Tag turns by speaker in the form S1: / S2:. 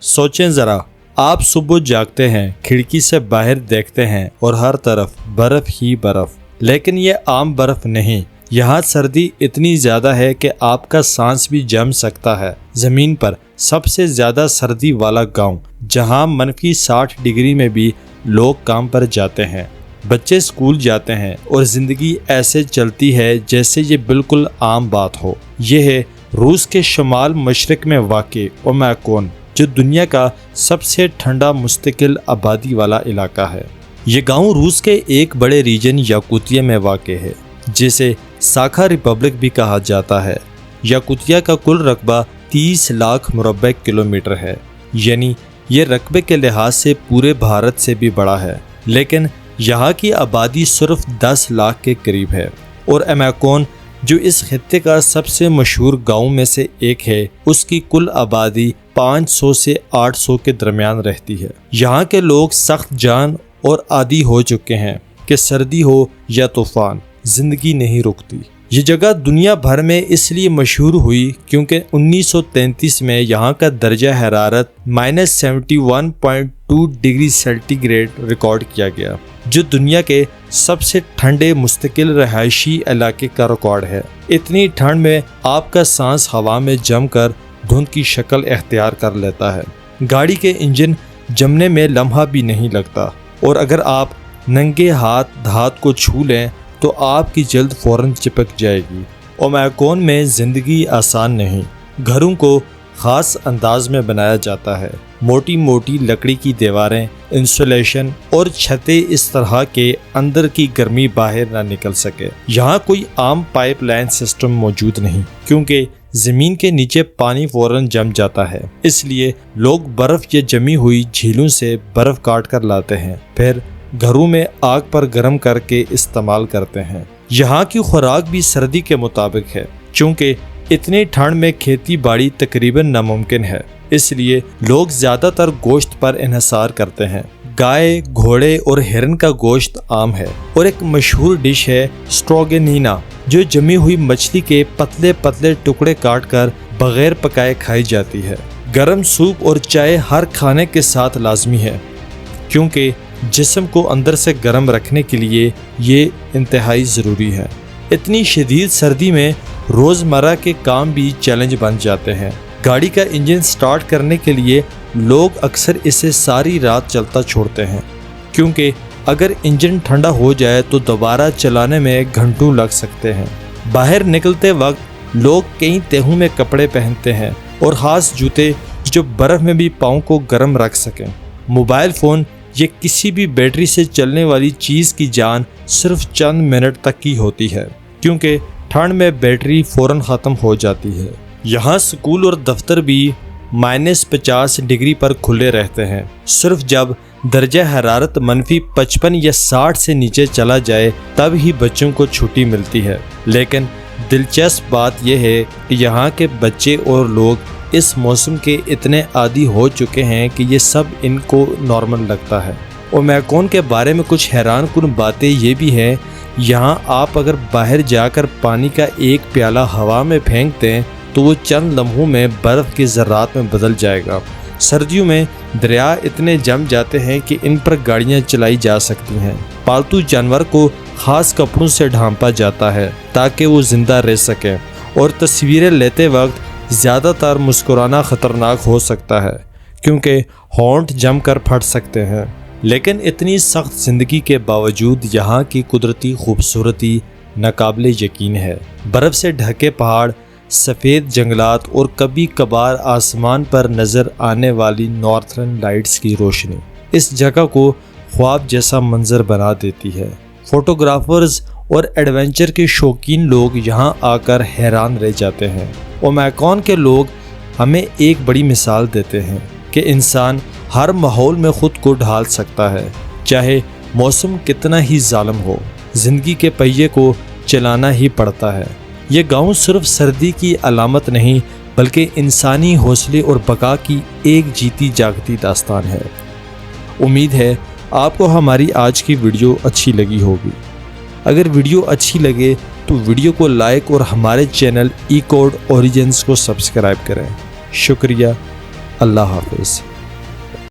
S1: سوچیں ذرا، آپ صبح جاگتے ہیں، کھڑکی سے باہر دیکھتے ہیں اور ہر طرف برف ہی برف، لیکن یہ عام برف نہیں، یہاں سردی اتنی زیادہ ہے کہ آپ کا سانس بھی جم سکتا ہے۔ زمین پر سب سے زیادہ سردی والا گاؤں، جہاں -60 ڈگری میں بھی لوگ کام پر جاتے ہیں، بچے اسکول جاتے ہیں اور زندگی ایسے چلتی ہے جیسے یہ بالکل عام بات ہو۔ یہ ہے روس کے شمال مشرق میں واقع اومیکون، جو دنیا کا سب سے ٹھنڈا مستقل آبادی والا علاقہ ہے۔ یہ گاؤں روس کے ایک بڑے ریجن یاکوتیا میں واقع ہے، جسے ساکھا ریپبلک بھی کہا جاتا ہے۔ یاکوتیا کا کل رقبہ 30 لاکھ مربع کلومیٹر ہے، یعنی یہ رقبے کے لحاظ سے پورے بھارت سے بھی بڑا ہے، لیکن یہاں کی آبادی صرف 10 لاکھ کے قریب ہے۔ اور اومیکون، جو اس خطے کا سب سے مشہور گاؤں میں سے ایک ہے، اس کی کل آبادی 500 سے 800 کے درمیان رہتی ہے۔ یہاں کے لوگ سخت جان اور عادی ہو چکے ہیں کہ سردی ہو یا طوفان، زندگی نہیں رکتی۔ یہ جگہ دنیا بھر میں اس لیے مشہور ہوئی کیونکہ 1933 میں یہاں کا درجہ حرارت -71.2 ڈگری سینٹی گریڈ ریکارڈ کیا گیا، جو دنیا کے سب سے ٹھنڈے مستقل رہائشی علاقے کا ریکارڈ ہے۔ اتنی ٹھنڈ میں آپ کا سانس ہوا میں جم کر دھند کی شکل اختیار کر لیتا ہے۔ گاڑی کے انجن جمنے میں لمحہ بھی نہیں لگتا، اور اگر آپ ننگے ہاتھ دھات کو چھو لیں تو آپ کی جلد فوراً چپک جائے گی۔ اومیکون میں زندگی آسان نہیں۔ گھروں کو خاص انداز میں بنایا جاتا ہے، موٹی موٹی لکڑی کی دیواریں، انسولیشن اور چھتیں اس طرح کہ اندر کی گرمی باہر نہ نکل سکے۔ یہاں کوئی عام پائپ لائن سسٹم موجود نہیں، کیونکہ زمین کے نیچے پانی فوراً جم جاتا ہے، اس لیے لوگ برف یا جمی ہوئی جھیلوں سے برف کاٹ کر لاتے ہیں، پھر گھروں میں آگ پر گرم کر کے استعمال کرتے ہیں۔ یہاں کی خوراک بھی سردی کے مطابق ہے، چونکہ اتنی ٹھنڈ میں کھیتی باڑی تقریباً ناممکن ہے، اس لیے لوگ زیادہ تر گوشت پر انحصار کرتے ہیں۔ گائے، گھوڑے اور ہرن کا گوشت عام ہے، اور ایک مشہور ڈش ہے اسٹروگینینا، جو جمی ہوئی مچھلی کے پتلے پتلے ٹکڑے کاٹ کر بغیر پکائے کھائی جاتی ہے۔ گرم سوپ اور چائے ہر کھانے کے ساتھ لازمی ہے، کیونکہ جسم کو اندر سے گرم رکھنے کے لیے یہ انتہائی ضروری ہے۔ اتنی شدید سردی میں روزمرہ کے کام بھی چیلنج بن جاتے ہیں۔ گاڑی کا انجن سٹارٹ کرنے کے لیے لوگ اکثر اسے ساری رات چلتا چھوڑتے ہیں، کیونکہ اگر انجن ٹھنڈا ہو جائے تو دوبارہ چلانے میں گھنٹوں لگ سکتے ہیں۔ باہر نکلتے وقت لوگ کئی تہوں میں کپڑے پہنتے ہیں اور خاص جوتے جو برف میں بھی پاؤں کو گرم رکھ سکیں۔ موبائل فون یا کسی بھی بیٹری سے چلنے والی چیز کی جان صرف چند منٹ تک کی ہوتی ہے، کیونکہ ٹھنڈ میں بیٹری فوراً ختم ہو جاتی ہے۔ یہاں سکول اور دفتر بھی -50 ڈگری پر کھلے رہتے ہیں۔ صرف جب درجہ حرارت -55 یا 60 سے نیچے چلا جائے تب ہی بچوں کو چھٹی ملتی ہے۔ لیکن دلچسپ بات یہ ہے کہ یہاں کے بچے اور لوگ اس موسم کے اتنے عادی ہو چکے ہیں کہ یہ سب ان کو نارمل لگتا ہے۔ اومیکون کے بارے میں کچھ حیران کن باتیں یہ بھی ہیں، یہاں آپ اگر باہر جا کر پانی کا ایک پیالہ ہوا میں پھینک دیں تو وہ چند لمحوں میں برف کے ذرات میں بدل جائے گا۔ سردیوں میں دریا اتنے جم جاتے ہیں کہ ان پر گاڑیاں چلائی جا سکتی ہیں۔ پالتو جانور کو خاص کپڑوں سے ڈھانپا جاتا ہے تاکہ وہ زندہ رہ سکیں، اور تصویریں لیتے وقت زیادہ تر مسکرانا خطرناک ہو سکتا ہے، کیونکہ ہونٹ جم کر پھٹ سکتے ہیں۔ لیکن اتنی سخت زندگی کے باوجود یہاں کی قدرتی خوبصورتی ناقابل یقین ہے۔ برف سے ڈھکے پہاڑ، سفید جنگلات اور کبھی کبھار آسمان پر نظر آنے والی نارتھرن لائٹس کی روشنی اس جگہ کو خواب جیسا منظر بنا دیتی ہے۔ فوٹوگرافرز اور ایڈونچر کے شوقین لوگ یہاں آ کر حیران رہ جاتے ہیں۔ اومیکون کے لوگ ہمیں ایک بڑی مثال دیتے ہیں کہ انسان ہر ماحول میں خود کو ڈھال سکتا ہے، چاہے موسم کتنا ہی ظالم ہو، زندگی کے پہیے کو چلانا ہی پڑتا ہے۔ یہ گاؤں صرف سردی کی علامت نہیں بلکہ انسانی حوصلے اور بقا کی ایک جیتی جاگتی داستان ہے۔ امید ہے آپ کو ہماری آج کی ویڈیو اچھی لگی ہوگی۔ اگر ویڈیو اچھی لگے تو ویڈیو کو لائک اور ہمارے چینل ای کوڈ اوریجنز کو سبسکرائب کریں۔ شکریہ۔ اللہ حافظ۔